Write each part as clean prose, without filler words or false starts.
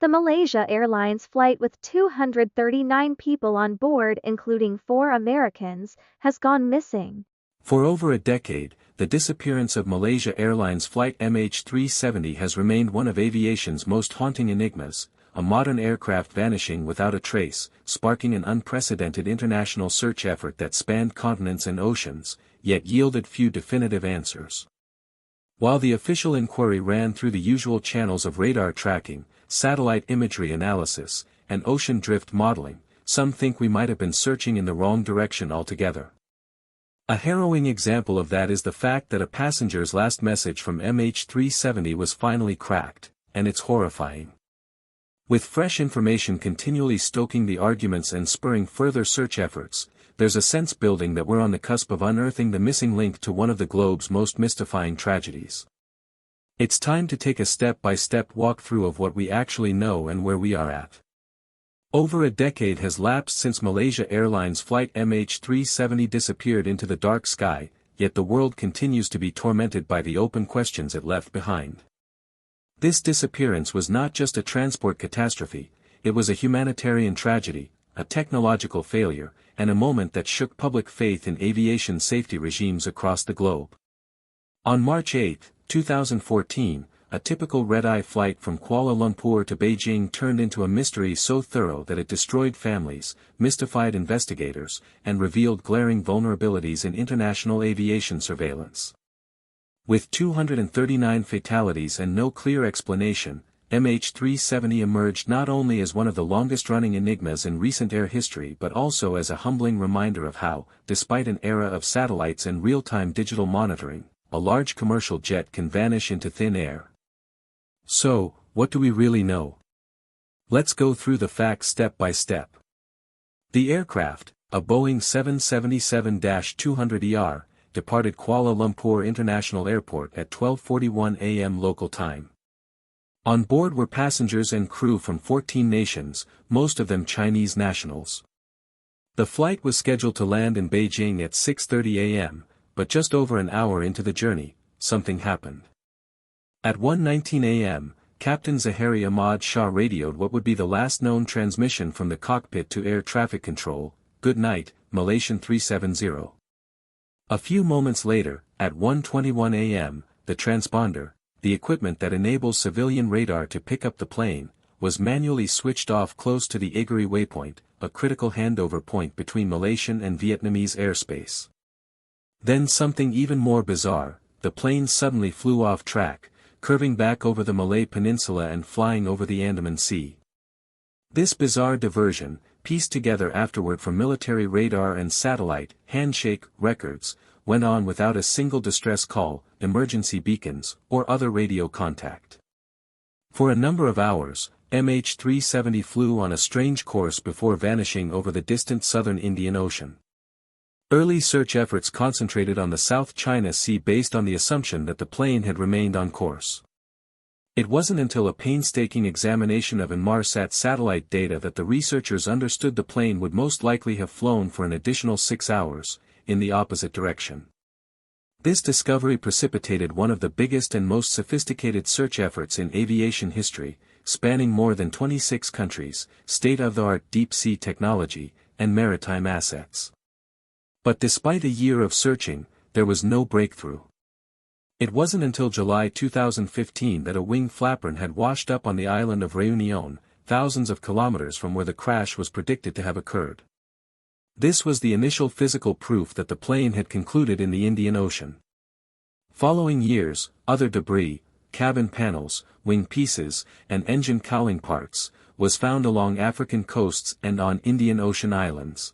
The Malaysia Airlines flight with 239 people on board, including 4 Americans, has gone missing. For over a decade, the disappearance of Malaysia Airlines Flight MH370 has remained one of aviation's most haunting enigmas, a modern aircraft vanishing without a trace, sparking an unprecedented international search effort that spanned continents and oceans, yet yielded few definitive answers. While the official inquiry ran through the usual channels of radar tracking, satellite imagery analysis, and ocean drift modeling, some think we might have been searching in the wrong direction altogether. A harrowing example of that is the fact that a passenger's last message from MH370 was finally cracked, and it's horrifying. With fresh information continually stoking the arguments and spurring further search efforts, there's a sense building that we're on the cusp of unearthing the missing link to one of the globe's most mystifying tragedies. It's time to take a step-by-step walkthrough of what we actually know and where we are at. Over a decade has lapsed since Malaysia Airlines Flight MH370 disappeared into the dark sky, yet the world continues to be tormented by the open questions it left behind. This disappearance was not just a transport catastrophe, it was a humanitarian tragedy, a technological failure, and a moment that shook public faith in aviation safety regimes across the globe. On March 8, 2014, a typical red-eye flight from Kuala Lumpur to Beijing turned into a mystery so thorough that it destroyed families, mystified investigators, and revealed glaring vulnerabilities in international aviation surveillance. With 239 fatalities and no clear explanation, MH370 emerged not only as one of the longest-running enigmas in recent air history but also as a humbling reminder of how, despite an era of satellites and real-time digital monitoring, a large commercial jet can vanish into thin air. So, what do we really know? Let's go through the facts step by step. The aircraft, a Boeing 777-200ER, departed Kuala Lumpur International Airport at 12:41 a.m. local time. On board were passengers and crew from 14 nations, most of them Chinese nationals. The flight was scheduled to land in Beijing at 6:30 a.m., but just over an hour into the journey, something happened. At 1:19 a.m., Captain Zahari Ahmad Shah radioed what would be the last known transmission from the cockpit to air traffic control: "Good night, Malaysian 370. A few moments later, at 1:21 a.m., the transponder, the equipment that enables civilian radar to pick up the plane, was manually switched off close to the Iguri waypoint, a critical handover point between Malaysian and Vietnamese airspace. Then something even more bizarre: the plane suddenly flew off track, curving back over the Malay Peninsula and flying over the Andaman Sea. This bizarre diversion, pieced together afterward from military radar and satellite handshake records, went on without a single distress call, emergency beacons, or other radio contact. For a number of hours, MH370 flew on a strange course before vanishing over the distant southern Indian Ocean. Early search efforts concentrated on the South China Sea based on the assumption that the plane had remained on course. It wasn't until a painstaking examination of Inmarsat satellite data that the researchers understood the plane would most likely have flown for an additional 6 hours, in the opposite direction. This discovery precipitated one of the biggest and most sophisticated search efforts in aviation history, spanning more than 26 countries, state-of-the-art deep-sea technology, and maritime assets. But despite a year of searching, there was no breakthrough. It wasn't until July 2015 that a wing flapper had washed up on the island of Réunion, thousands of kilometers from where the crash was predicted to have occurred. This was the initial physical proof that the plane had concluded in the Indian Ocean. Following years, other debris, cabin panels, wing pieces, and engine cowling parts, was found along African coasts and on Indian Ocean islands.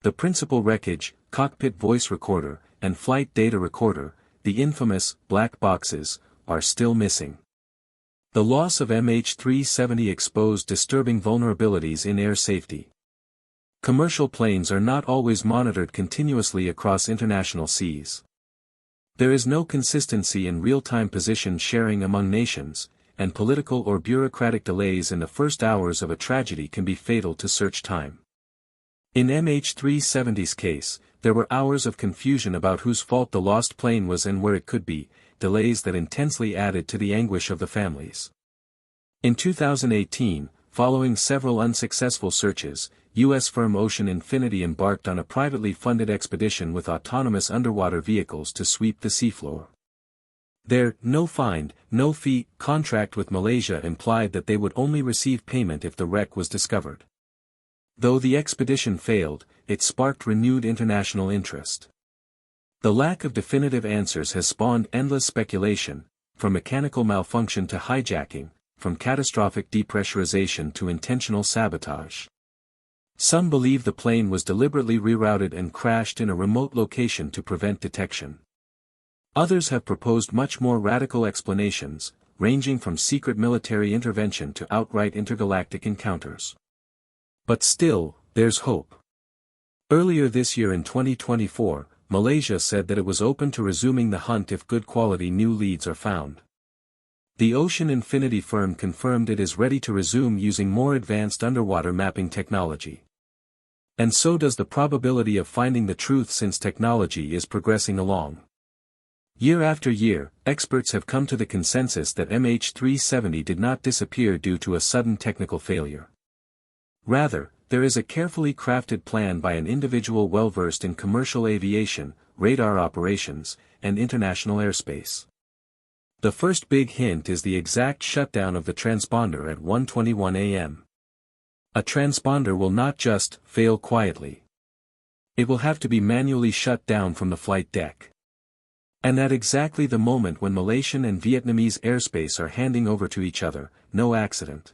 The principal wreckage, cockpit voice recorder, and flight data recorder, the infamous black boxes, are still missing. The loss of MH370 exposed disturbing vulnerabilities in air safety. Commercial planes are not always monitored continuously across international seas. There is no consistency in real-time position sharing among nations, and political or bureaucratic delays in the first hours of a tragedy can be fatal to search time. In MH370's case, there were hours of confusion about whose fault the lost plane was and where it could be, delays that intensely added to the anguish of the families. In 2018, following several unsuccessful searches, U.S. firm Ocean Infinity embarked on a privately funded expedition with autonomous underwater vehicles to sweep the seafloor. Their no find, no fee contract with Malaysia implied that they would only receive payment if the wreck was discovered. Though the expedition failed, it sparked renewed international interest. The lack of definitive answers has spawned endless speculation, from mechanical malfunction to hijacking, from catastrophic depressurization to intentional sabotage. Some believe the plane was deliberately rerouted and crashed in a remote location to prevent detection. Others have proposed much more radical explanations, ranging from secret military intervention to outright intergalactic encounters. But still, there's hope. Earlier this year in 2024, Malaysia said that it was open to resuming the hunt if good quality new leads are found. The Ocean Infinity firm confirmed it is ready to resume using more advanced underwater mapping technology. And so does the probability of finding the truth since technology is progressing along. Year after year, experts have come to the consensus that MH370 did not disappear due to a sudden technical failure. Rather, there is a carefully crafted plan by an individual well-versed in commercial aviation, radar operations, and international airspace. The first big hint is the exact shutdown of the transponder at 1:21 a.m. A transponder will not just fail quietly. It will have to be manually shut down from the flight deck. And at exactly the moment when Malaysian and Vietnamese airspace are handing over to each other, no accident.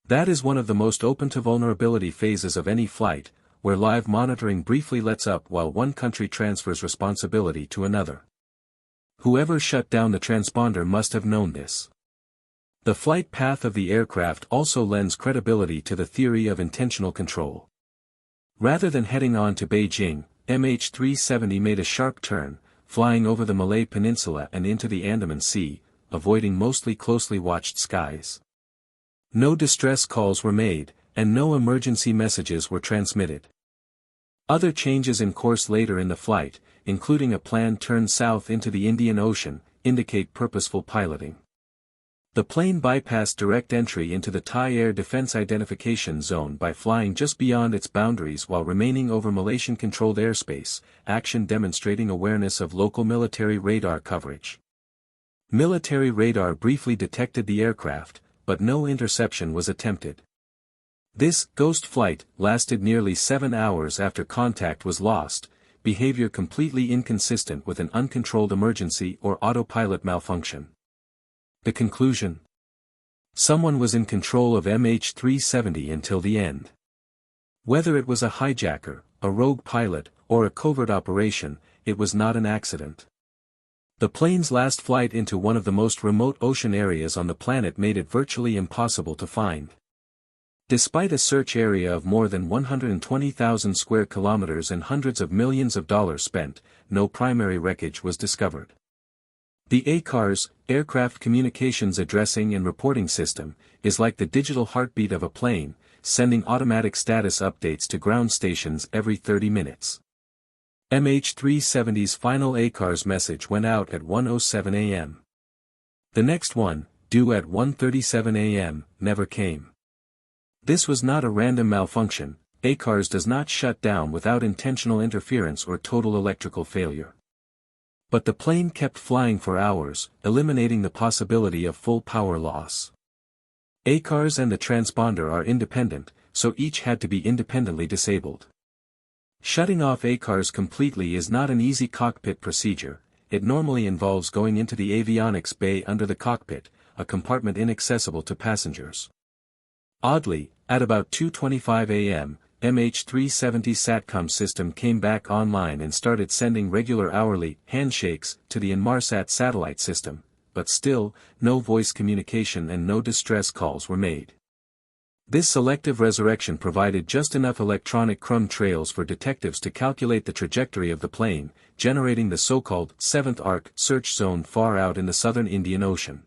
That is one of the most open to vulnerability phases of any flight, where live monitoring briefly lets up while one country transfers responsibility to another. Whoever shut down the transponder must have known this. The flight path of the aircraft also lends credibility to the theory of intentional control. Rather than heading on to Beijing, MH370 made a sharp turn, flying over the Malay Peninsula and into the Andaman Sea, avoiding mostly closely watched skies. No distress calls were made, and no emergency messages were transmitted. Other changes in course later in the flight, including a planned turn south into the Indian Ocean, indicate purposeful piloting. The plane bypassed direct entry into the Thai Air Defense Identification Zone by flying just beyond its boundaries while remaining over Malaysian-controlled airspace, action demonstrating awareness of local military radar coverage. Military radar briefly detected the aircraft, but no interception was attempted. This ghost flight lasted nearly 7 hours after contact was lost, behavior completely inconsistent with an uncontrolled emergency or autopilot malfunction. The conclusion? Someone was in control of MH370 until the end. Whether it was a hijacker, a rogue pilot, or a covert operation, it was not an accident. The plane's last flight into one of the most remote ocean areas on the planet made it virtually impossible to find. Despite a search area of more than 120,000 square kilometers and hundreds of millions of dollars spent, no primary wreckage was discovered. The ACARS, Aircraft Communications Addressing and Reporting System, is like the digital heartbeat of a plane, sending automatic status updates to ground stations every 30 minutes. MH370's final ACARS message went out at 1:07 a.m. The next one, due at 1:37 a.m., never came. This was not a random malfunction. ACARS does not shut down without intentional interference or total electrical failure. But the plane kept flying for hours, eliminating the possibility of full power loss. ACARS and the transponder are independent, so each had to be independently disabled. Shutting off ACARS completely is not an easy cockpit procedure. It normally involves going into the avionics bay under the cockpit, a compartment inaccessible to passengers. Oddly, at about 2:25 a.m., MH370 SATCOM system came back online and started sending regular hourly handshakes to the Inmarsat satellite system, but still, no voice communication and no distress calls were made. This selective resurrection provided just enough electronic crumb trails for detectives to calculate the trajectory of the plane, generating the so-called seventh arc search zone far out in the southern Indian Ocean.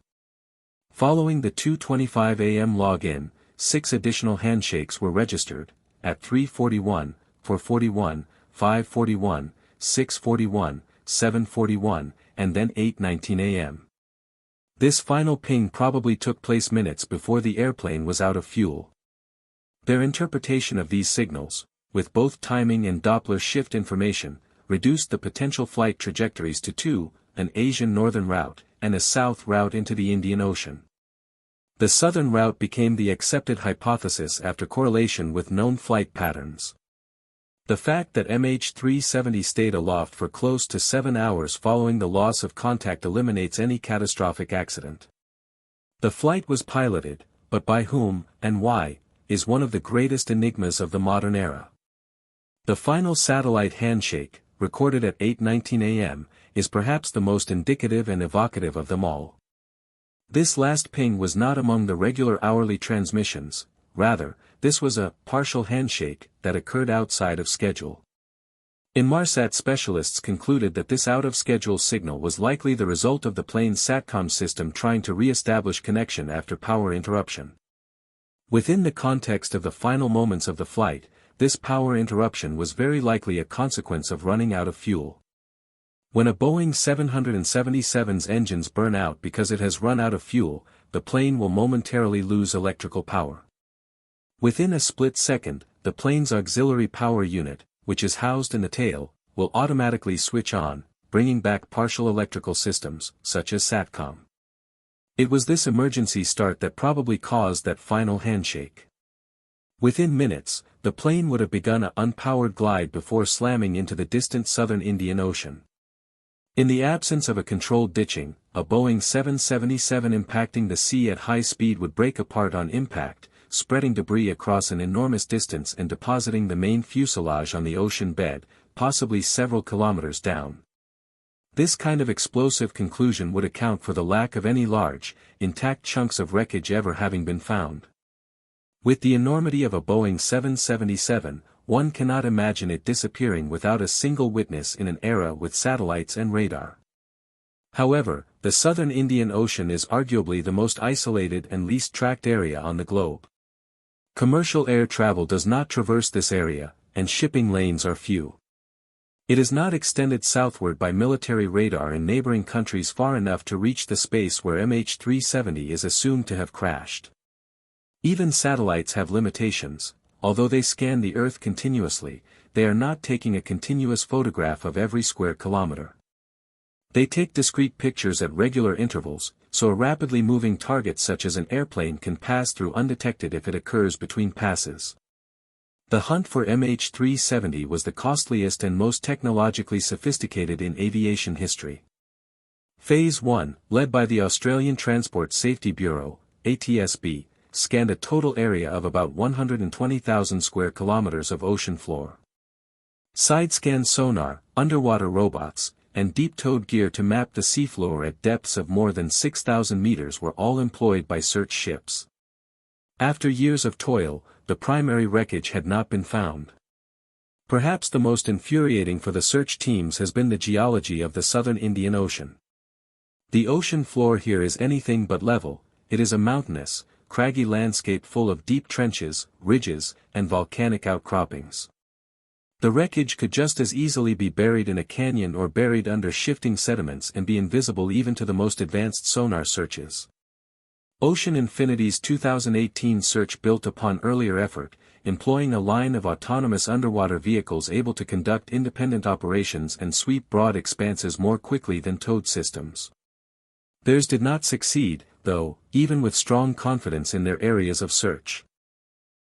Following the 2:25 a.m. login, 6 additional handshakes were registered, at 3:41, 4:41, 5:41, 6:41, 7:41, and then 8:19 a.m. This final ping probably took place minutes before the airplane was out of fuel. Their interpretation of these signals, with both timing and Doppler shift information, reduced the potential flight trajectories to two, an Asian northern route, and a south route into the Indian Ocean. The southern route became the accepted hypothesis after correlation with known flight patterns. The fact that MH370 stayed aloft for close to 7 hours following the loss of contact eliminates any catastrophic accident. The flight was piloted, but by whom, and why, is one of the greatest enigmas of the modern era. The final satellite handshake, recorded at 8:19 a.m., is perhaps the most indicative and evocative of them all. This last ping was not among the regular hourly transmissions, rather, this was a partial handshake that occurred outside of schedule. Inmarsat specialists concluded that this out-of-schedule signal was likely the result of the plane's SATCOM system trying to re-establish connection after power interruption. Within the context of the final moments of the flight, this power interruption was very likely a consequence of running out of fuel. When a Boeing 777's engines burn out because it has run out of fuel, the plane will momentarily lose electrical power. Within a split second, the plane's auxiliary power unit, which is housed in the tail, will automatically switch on, bringing back partial electrical systems, such as SATCOM. It was this emergency start that probably caused that final handshake. Within minutes, the plane would have begun an unpowered glide before slamming into the distant southern Indian Ocean. In the absence of a controlled ditching, a Boeing 777 impacting the sea at high speed would break apart on impact, spreading debris across an enormous distance and depositing the main fuselage on the ocean bed, possibly several kilometers down. This kind of explosive conclusion would account for the lack of any large, intact chunks of wreckage ever having been found. With the enormity of a Boeing 777, one cannot imagine it disappearing without a single witness in an era with satellites and radar. However, the southern Indian Ocean is arguably the most isolated and least tracked area on the globe. Commercial air travel does not traverse this area, and shipping lanes are few. It is not extended southward by military radar in neighboring countries far enough to reach the space where MH370 is assumed to have crashed. Even satellites have limitations. Although they scan the Earth continuously, they are not taking a continuous photograph of every square kilometer. They take discrete pictures at regular intervals, so a rapidly moving target such as an airplane can pass through undetected if it occurs between passes. The hunt for MH370 was the costliest and most technologically sophisticated in aviation history. Phase 1, led by the Australian Transport Safety Bureau, ATSB, scanned a total area of about 120,000 square kilometers of ocean floor. Side-scan sonar, underwater robots, and deep-towed gear to map the seafloor at depths of more than 6,000 meters were all employed by search ships. After years of toil, the primary wreckage had not been found. Perhaps the most infuriating for the search teams has been the geology of the southern Indian Ocean. The ocean floor here is anything but level, it is a mountainous, craggy landscape full of deep trenches, ridges, and volcanic outcroppings. The wreckage could just as easily be buried in a canyon or buried under shifting sediments and be invisible even to the most advanced sonar searches. Ocean Infinity's 2018 search built upon earlier effort, employing a line of autonomous underwater vehicles able to conduct independent operations and sweep broad expanses more quickly than towed systems. Theirs did not succeed, though, even with strong confidence in their areas of search.